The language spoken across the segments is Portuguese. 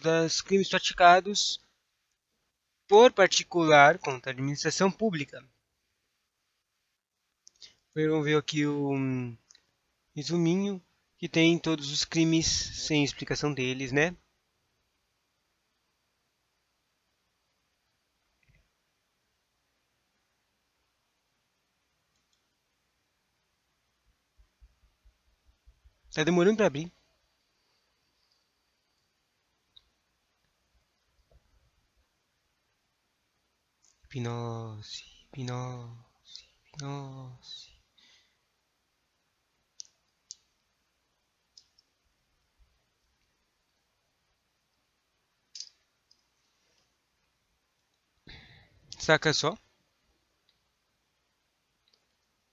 dos crimes praticados por particular contra a administração pública. Vamos ver aqui o resuminho, que tem todos os crimes sem explicação deles, né? Tá demorando para abrir. Hipnose, hipnose, hipnose. Saca só?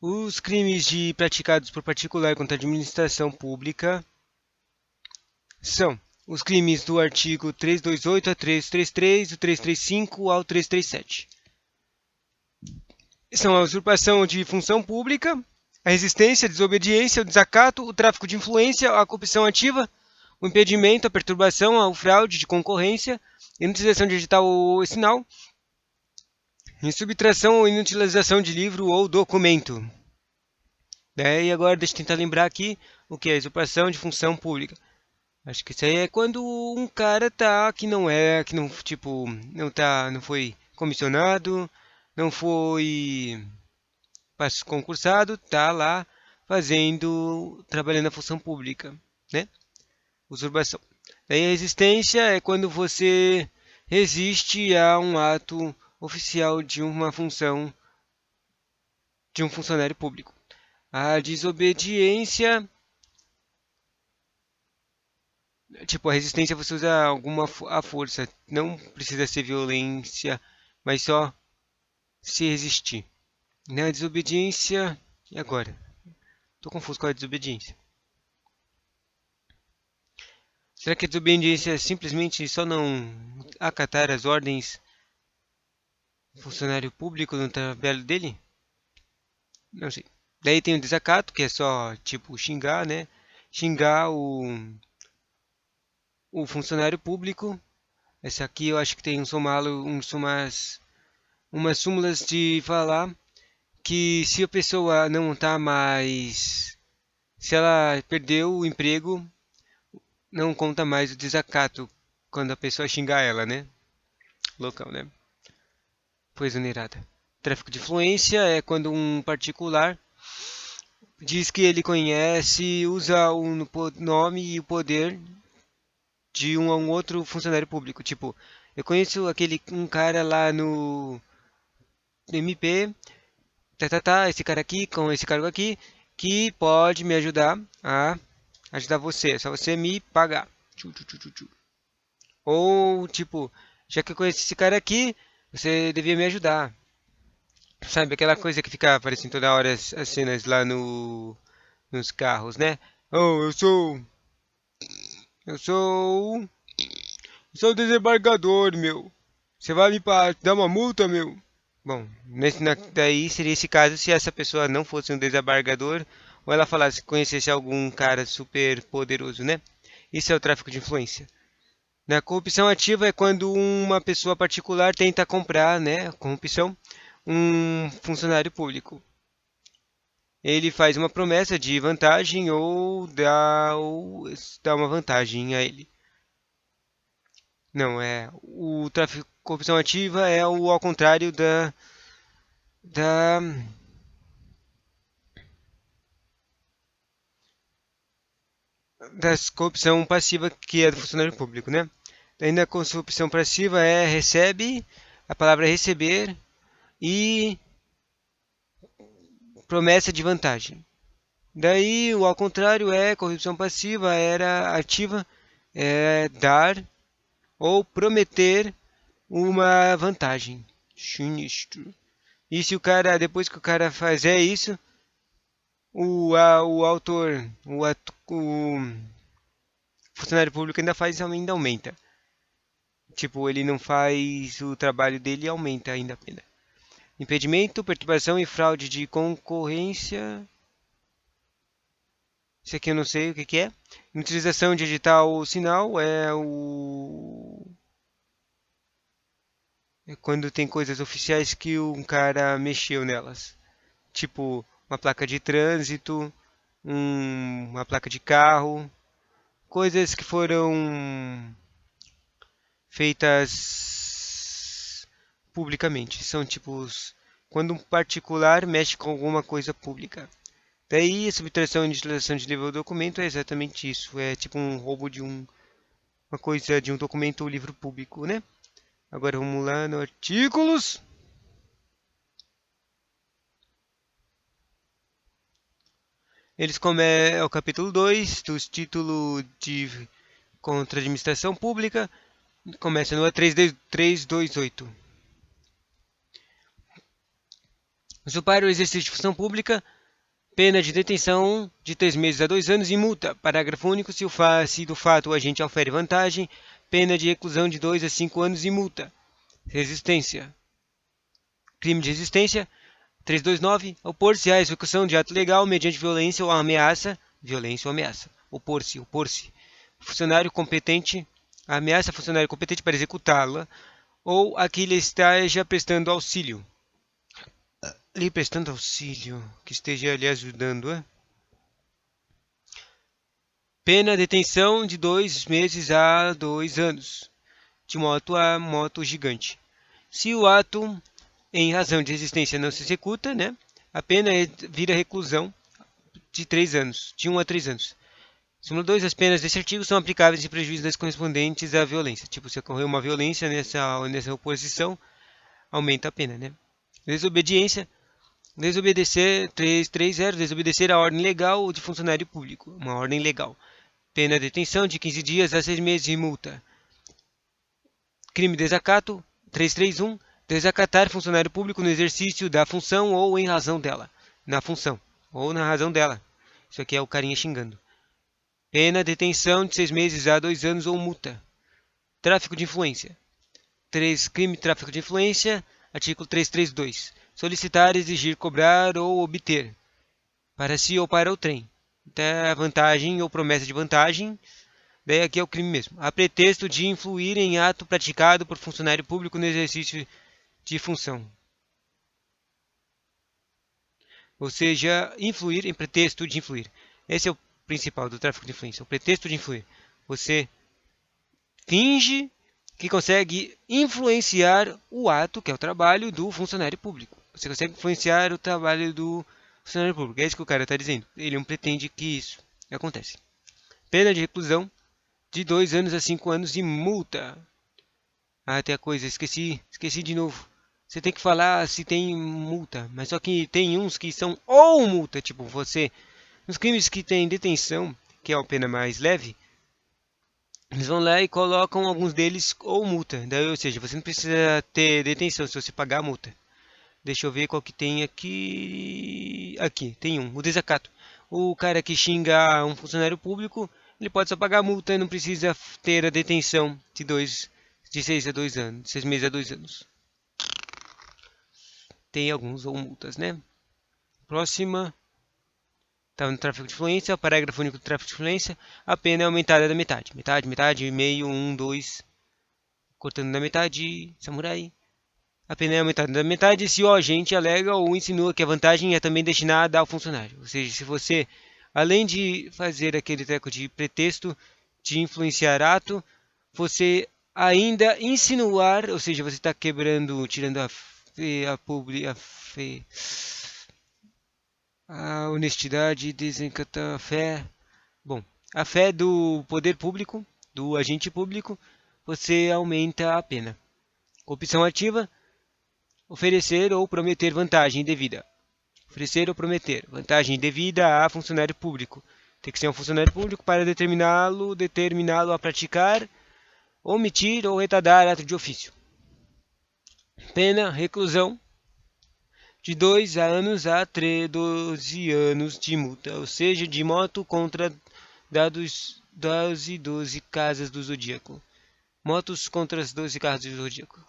Os crimes praticados por particular contra a administração pública são os crimes do artigo 328 a 333, do 335 ao 337. São a usurpação de função pública, a resistência, a desobediência, o desacato, o tráfico de influência, a corrupção ativa, o impedimento, a perturbação, a fraude de concorrência, a inutilização digital ou sinal, e subtração ou inutilização de livro ou documento. E agora deixa eu tentar lembrar aqui o que é usurpação de função pública. Acho que isso aí é quando um cara tá que não, tipo, não foi comissionado, não foi concursado, tá lá trabalhando na função pública, né? Usurpação. Daí a resistência é quando você resiste a um ato oficial de uma função de um funcionário público. A desobediência, tipo, a resistência você usa a força, não precisa ser violência, mas só se resistir. Na desobediência, e agora? Tô confuso com a desobediência. Será que a desobediência é simplesmente só não acatar as ordens do funcionário público no trabalho dele? Não sei. Daí tem o desacato, que é só, tipo, xingar, né? Xingar o funcionário público. Essa aqui eu acho que tem umas súmulas de falar que se a pessoa não tá mais. Se ela perdeu o emprego, não conta mais o desacato quando a pessoa xingar ela, né? Local, né? Foi exonerada. Tráfico de influência é quando um particular diz que ele conhece, usa o nome e o poder de um outro funcionário público. Tipo, eu conheço um cara lá no MP, esse cara aqui, com esse cargo aqui, que pode me ajudar a ajudar você. É só você me pagar. Tchu, tchu, tchu, tchu, tchu. Ou, tipo, já que eu conheço esse cara aqui, você devia me ajudar. Sabe, aquela coisa que fica aparecendo toda hora as cenas lá nos carros, né? Oh, eu sou, sou o desembargador, meu. Você vai me dar uma multa, meu? Bom, daí seria esse caso se essa pessoa não fosse um desembargador ou ela falasse que conhecesse algum cara super poderoso, né? Isso é o tráfico de influência. Na corrupção ativa é quando uma pessoa particular tenta comprar, né, corrupção, um funcionário público. Ele faz uma promessa de vantagem ou dá uma vantagem a ele. Não, o tráfico corrupção ativa é o ao contrário da corrupção passiva que é do funcionário público, né? Ainda a corrupção passiva recebe, a palavra é receber e promessa de vantagem. Daí o ao contrário é corrupção passiva, era ativa, é dar ou prometer uma vantagem. Sinistro. E se o cara, depois que o cara fizer isso, o autor, o funcionário público ainda aumenta. Tipo, ele não faz o trabalho dele e aumenta ainda a pena. Impedimento, perturbação e fraude de concorrência. Isso aqui eu não sei o que é. Utilização digital ou sinal é quando tem coisas oficiais que um cara mexeu nelas. Tipo, uma placa de trânsito, uma placa de carro, coisas que foram feitas publicamente. São tipos quando um particular mexe com alguma coisa pública. Daí a subtração e inutilização de nível do documento é exatamente isso. É tipo um roubo de uma coisa de um documento ou livro público, né? Agora vamos lá no artículos. Eles é o capítulo 2 dos títulos de contra a administração pública. Começa no A328. Usurpar o exercício de função pública, pena de detenção de 3 meses a 2 anos e multa. Parágrafo único. Se do fato o agente ofere vantagem, pena de reclusão de 2 a 5 anos e multa. Resistência. Crime de resistência. 329. Opor-se à execução de ato legal mediante violência ou ameaça. Violência ou ameaça. Opor-se. Funcionário competente. Ameaça funcionário competente para executá-la ou a que lhe esteja prestando auxílio. Lhe prestando auxílio, que esteja lhe ajudando, é? Pena detenção de 2 meses a 2 anos, de moto a moto gigante. Se o ato, em razão de resistência, não se executa, né? A pena vira reclusão de 3 anos, de 1 a 3 anos. Número 2. As penas desse artigo são aplicáveis em prejuízo das correspondentes à violência. Tipo, se ocorreu uma violência nessa oposição, aumenta a pena, né? Desobediência. Desobedecer 330. Desobedecer a ordem legal de funcionário público. Uma ordem legal. Pena de detenção de 15 dias a 6 meses e multa. Crime de desacato. 331. Desacatar funcionário público no exercício da função ou em razão dela. Na função ou na razão dela. Isso aqui é o carinha xingando. Pena de detenção de 6 meses a 2 anos ou multa. Tráfico de influência. 3. Crime de tráfico de influência. Artigo 332. Solicitar, exigir, cobrar ou obter. Para si ou para o trem. Até vantagem ou promessa de vantagem. Daí aqui é o crime mesmo. A pretexto de influir em ato praticado por funcionário público no exercício de função. Ou seja, influir em pretexto de influir. Esse é o principal do tráfico de influência. O pretexto de influir. Você finge que consegue influenciar o ato, que é o trabalho do funcionário público. Você consegue influenciar o trabalho do funcionário público. É isso que o cara está dizendo. Ele não pretende que isso aconteça. Pena de reclusão de 2 anos a 5 anos e multa. Ah, tem a coisa, esqueci de novo. Você tem que falar se tem multa, mas só que tem uns que são ou multa, tipo você. Nos crimes que tem detenção, que é a pena mais leve, eles vão lá e colocam alguns deles ou multa. Daí, ou seja, você não precisa ter detenção se você pagar a multa. Deixa eu ver qual que tem aqui. Aqui, tem um, o desacato. O cara que xinga um funcionário público, ele pode só pagar a multa e não precisa ter a detenção de 6 a 2 anos, 6 meses a 2 anos. Tem alguns ou multas, né? Próxima. Está no tráfico de influência, parágrafo único do tráfico de influência, a pena é aumentada da metade. Metade, meio, 1, 2, cortando da metade, samurai. A pena é aumentada da metade se o agente alega ou insinua que a vantagem é também destinada ao funcionário. Ou seja, se você, além de fazer aquele treco de pretexto de influenciar ato, você ainda insinuar, ou seja, você está quebrando, tirando a honestidade, desencanta a fé. Bom, a fé do poder público, do agente público, você aumenta a pena. Opção ativa, oferecer ou prometer vantagem indevida. Oferecer ou prometer vantagem indevida a funcionário público. Tem que ser um funcionário público para determiná-lo a praticar, omitir ou retardar ato de ofício. Pena, reclusão, de 2 anos a 12 anos de multa, ou seja, de moto contra dados 12 casas do Zodíaco. Motos contra as 12 casas do Zodíaco.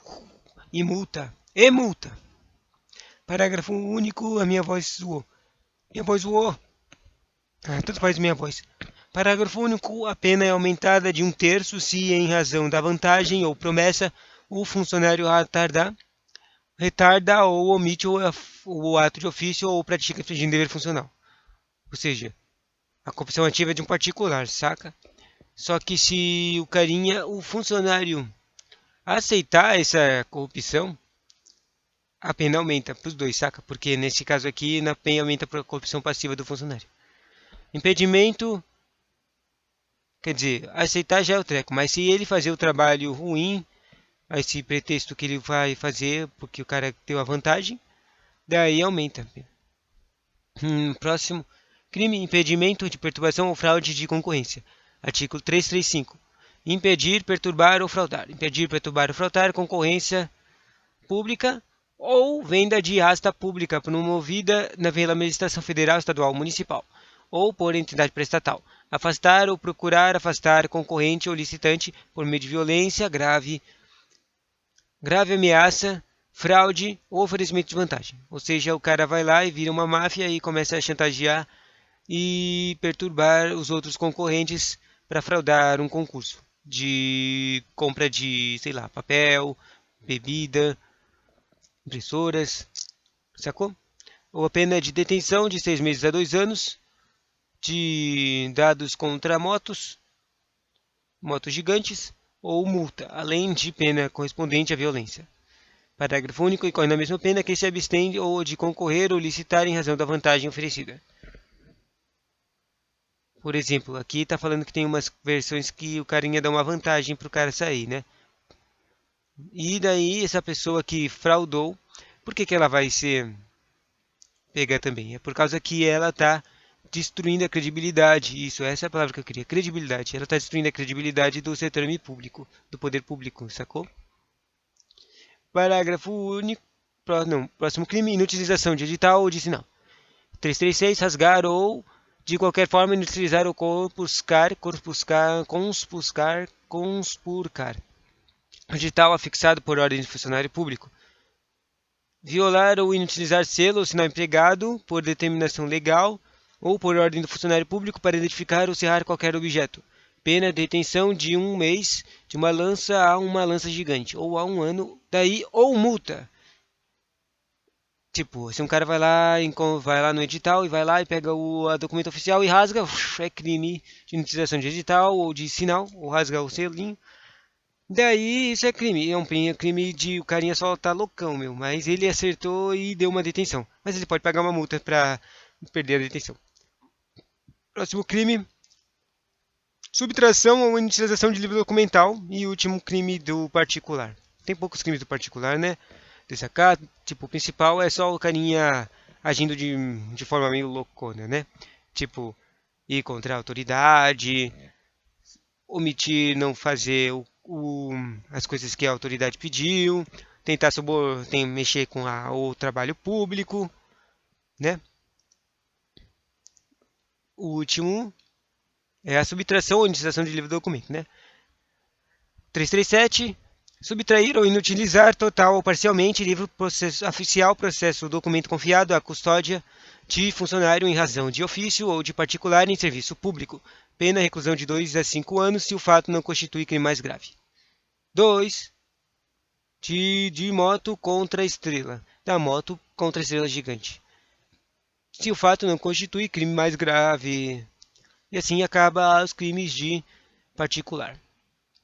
E multa. Parágrafo único, a minha voz zoou. Tanto faz minha voz. Parágrafo único, a pena é aumentada de 1/3 se, em razão da vantagem ou promessa, o funcionário retardar retarda ou omite o ato de ofício ou pratica infringindo dever funcional. Ou seja, a corrupção ativa é de um particular, saca? Só que se o funcionário aceitar essa corrupção, a pena aumenta para os dois, saca? Porque nesse caso aqui, na pena aumenta para a corrupção passiva do funcionário. Impedimento, quer dizer, aceitar já é o treco, mas se ele fazer o trabalho ruim, a esse pretexto que ele vai fazer porque o cara deu a vantagem, daí aumenta. Próximo. Crime, impedimento de perturbação ou fraude de concorrência. Artigo 335. Impedir, perturbar ou fraudar. Impedir, perturbar ou fraudar concorrência pública ou venda de rasta pública promovida pela administração federal, estadual ou municipal, ou por entidade prestatal. Afastar ou procurar afastar concorrente ou licitante por meio de violência grave, grave ameaça, fraude ou oferecimento de vantagem. Ou seja, o cara vai lá e vira uma máfia e começa a chantagear e perturbar os outros concorrentes para fraudar um concurso de compra de, sei lá, papel, bebida, impressoras, sacou? Ou a pena de detenção de 6 meses a 2 anos de dados contra motos gigantes, ou multa, além de pena correspondente à violência. Parágrafo único. Incorre na mesma pena quem se abstém ou de concorrer ou licitar em razão da vantagem oferecida. Por exemplo, aqui está falando que tem umas versões que o carinha dá uma vantagem para o cara sair, né? E daí essa pessoa que fraudou, por que ela vai ser pega também? É por causa que ela está destruindo a credibilidade. Isso, essa é a palavra que eu queria. Credibilidade. Ela está destruindo a credibilidade do setor público, do poder público, sacou? Parágrafo único. Não, próximo crime, inutilização de edital ou de sinal. 336, rasgar ou, de qualquer forma, inutilizar ou conspurcar. Edital afixado por ordem de funcionário público. Violar ou inutilizar selo ou sinal empregado por determinação legal ou por ordem do funcionário público para identificar ou serrar qualquer objeto. Pena de detenção de 1 mês de uma lança a uma lança gigante, ou a 1 ano, daí, ou multa. Tipo, se um cara vai lá no edital e vai lá e pega o documento oficial e rasga, é crime de inutilização de edital ou de sinal, ou rasga o selinho. Daí isso é crime, é um crime de o carinha só tá loucão, meu, mas ele acertou e deu uma detenção. Mas ele pode pagar uma multa pra perder a detenção. Próximo crime, subtração ou inutilização de livro documental e último crime do particular. Tem poucos crimes do particular, né? Destacar, tipo, o principal é só o carinha agindo de forma meio loucona, né? Tipo, ir contra a autoridade, omitir não fazer as coisas que a autoridade pediu, tentar mexer com o trabalho público, né? O último é a subtração ou inutilização de livro documento, né? 337. Subtrair ou inutilizar total ou parcialmente livro oficial, processo ou documento confiado à custódia de funcionário em razão de ofício ou de particular em serviço público. Pena reclusão de 2 a 5 anos se o fato não constitui crime mais grave. 2. De moto contra estrela. Da moto contra estrela gigante. Se o fato não constitui crime mais grave. E assim acaba os crimes de particular.